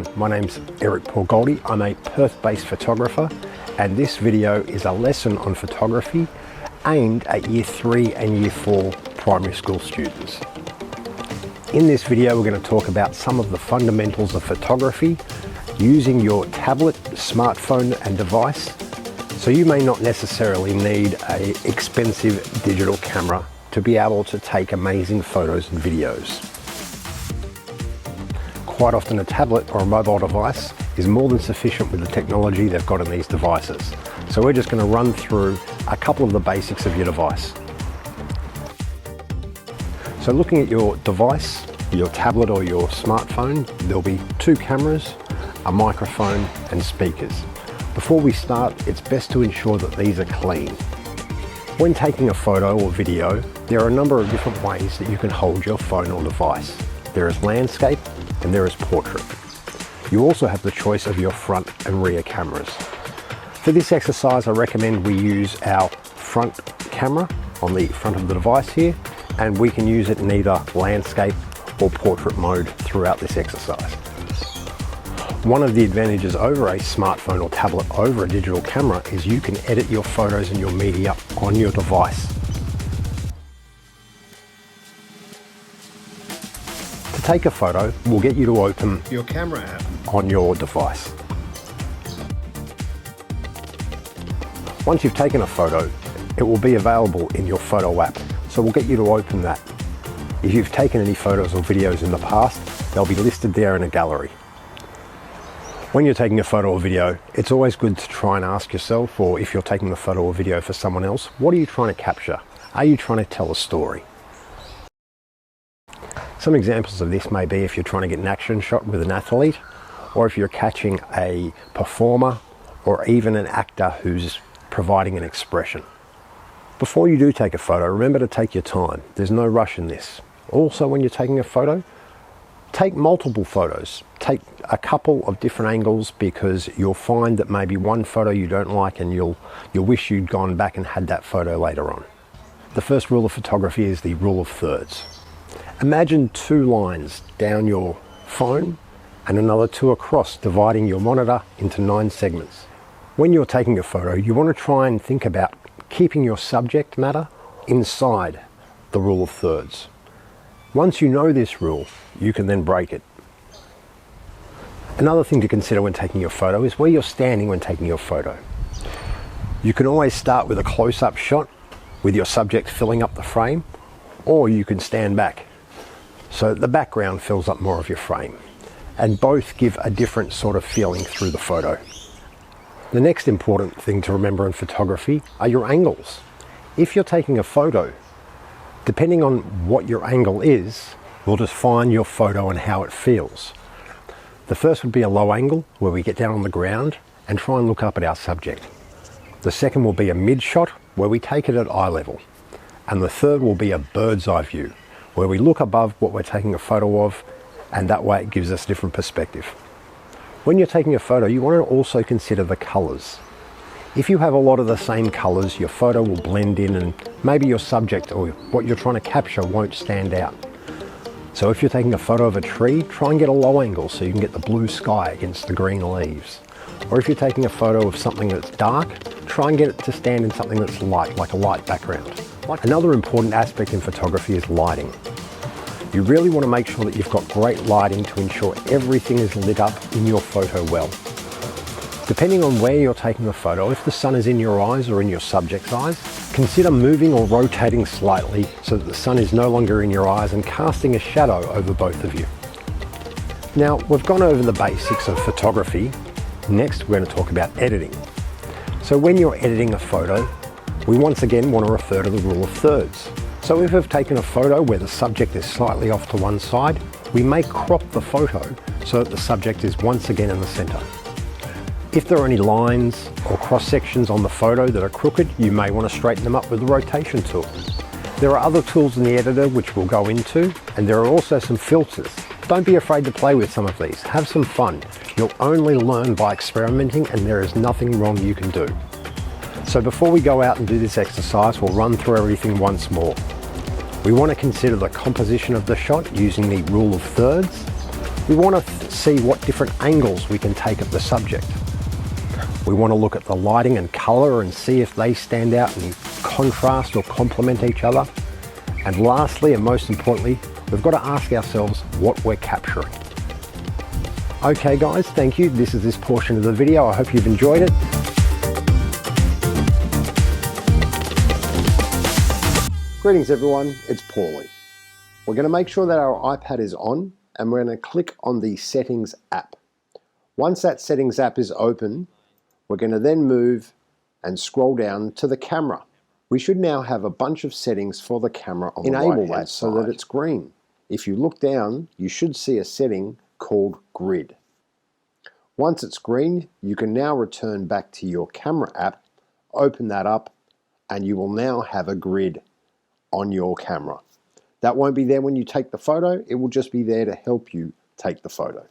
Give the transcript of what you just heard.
everyone, my name's Eric Paul Goldie. I'm a Perth-based photographer, and this video is a lesson on photography aimed at Year 3 and Year 4 primary school students. In this video we're going to talk about some of the fundamentals of photography using your tablet, smartphone and device. So you may not necessarily need an expensive digital camera to be able to take amazing photos and videos. Quite often a tablet or a mobile device is more than sufficient with the technology they've got in these devices. So we're just going to run through a couple of the basics of your device. So looking at your device, your tablet or your smartphone, there'll be two cameras, a microphone and speakers. Before we start, it's best to ensure that these are clean. When taking a photo or video, there are a number of different ways that you can hold your phone or device. There is landscape and there is portrait. You also have the choice of your front and rear cameras. For this exercise, I recommend we use our front camera on the front of the device here, and we can use it in either landscape or portrait mode throughout this exercise. One of the advantages over a smartphone or tablet over a digital camera is you can edit your photos and your media on your device. To take a photo, we'll get you to open your camera app on your device. Once you've taken a photo, it will be available in your photo app. So we'll get you to open that. If you've taken any photos or videos in the past, they'll be listed there in a gallery. When you're taking a photo or video, it's always good to try and ask yourself, or if you're taking a photo or video for someone else, what are you trying to capture? Are you trying to tell a story? Some examples of this may be if you're trying to get an action shot with an athlete, or if you're catching a performer, or even an actor who's providing an expression. Before you do take a photo, remember to take your time. There's no rush in this. Also, when you're taking a photo, take multiple photos. Take a couple of different angles, because you'll find that maybe one photo you don't like and you'll wish you'd gone back and had that photo later on. The first rule of photography is the rule of thirds. Imagine two lines down your phone and another two across, dividing your monitor into 9 segments. When you're taking a photo, you want to try and think about keeping your subject matter inside the rule of thirds. Once you know this rule, you can then break it. Another thing to consider when taking your photo is where you're standing when taking your photo. You can always start with a close-up shot with your subject filling up the frame, or you can stand back so the background fills up more of your frame, and both give a different sort of feeling through the photo. The next important thing to remember in photography are your angles. If you're taking a photo, depending on what your angle is, will define your photo and how it feels. The first would be a low angle, where we get down on the ground and try and look up at our subject. The second will be a mid shot, where we take it at eye level. And the third will be a bird's eye view, where we look above what we're taking a photo of, and that way it gives us a different perspective. When you're taking a photo, you want to also consider the colors. If you have a lot of the same colors, your photo will blend in, and maybe your subject or what you're trying to capture won't stand out. So if you're taking a photo of a tree, try and get a low angle so you can get the blue sky against the green leaves. Or if you're taking a photo of something that's dark, try and get it to stand in something that's light, like a light background. Another important aspect in photography is lighting. You really want to make sure that you've got great lighting to ensure everything is lit up in your photo well. Depending on where you're taking the photo, if the sun is in your eyes or in your subject's eyes, consider moving or rotating slightly so that the sun is no longer in your eyes and casting a shadow over both of you. Now, we've gone over the basics of photography. Next, we're going to talk about editing. So when you're editing a photo, we once again want to refer to the rule of thirds. So if we've taken a photo where the subject is slightly off to one side, we may crop the photo so that the subject is once again in the center. If there are any lines or cross sections on the photo that are crooked, you may want to straighten them up with the rotation tool. There are other tools in the editor which we'll go into, and there are also some filters. Don't be afraid to play with some of these. Have some fun. You'll only learn by experimenting, and there is nothing wrong you can do. So before we go out and do this exercise, we'll run through everything once more. We want to consider the composition of the shot using the rule of thirds. We want to see what different angles we can take of the subject. We want to look at the lighting and color and see if they stand out and contrast or complement each other. And lastly, and most importantly, we've got to ask ourselves what we're capturing. Okay guys, thank you. This is this portion of the video. I hope you've enjoyed it. Greetings everyone, it's Paulie. We're going to make sure that our iPad is on and we're going to click on the Settings app. Once that Settings app is open, we're going to then move and scroll down to the camera. We should now have a bunch of settings for the camera on the right-hand side so that it's green. If you look down, you should see a setting called Grid. Once it's green, you can now return back to your camera app, open that up, and you will now have a grid on your camera. That won't be there when you take the photo, it will just be there to help you take the photo.